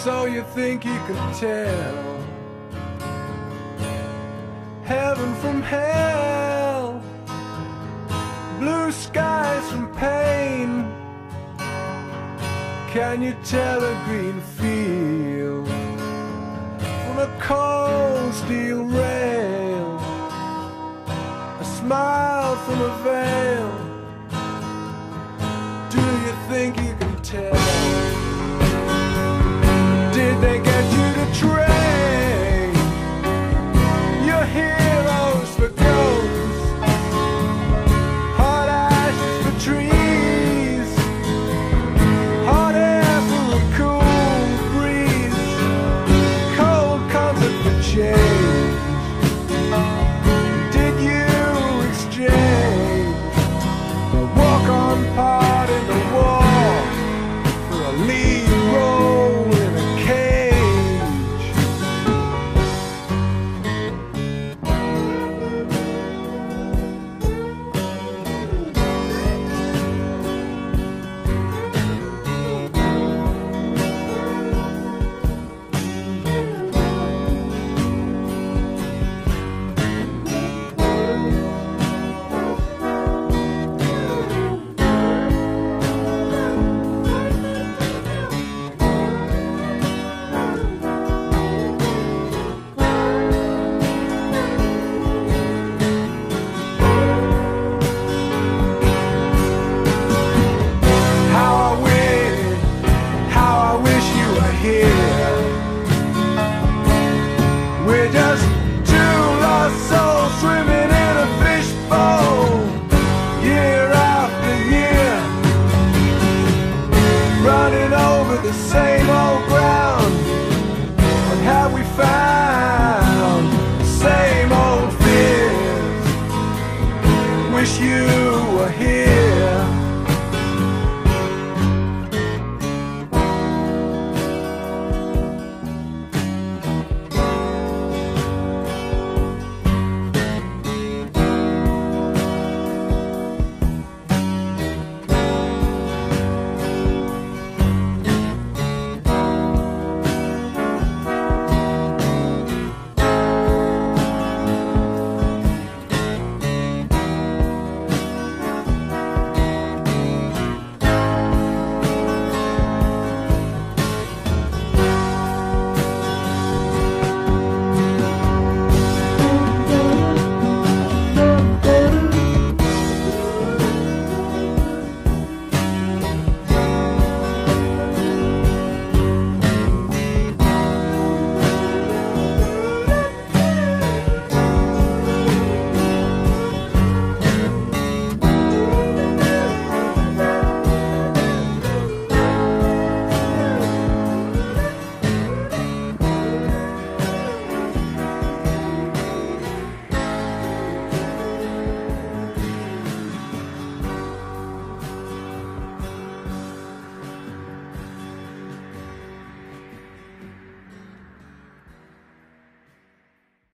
So you think you can tell heaven from hell, blue skies from pain? Can you tell a green field from a cold steel rail, a smile from a veil? Do you think you can tell? Did they get you to trade your heroes for ghosts, hot ashes for trees, hot air for a cool breeze, cold comfort for change? Did you exchange a walk-on part in the wall for a lead role in a cage? We're just two lost souls swimming in a fishbowl, year after year, running over the same old ground. What have we found? Same old fears. Wish you were here.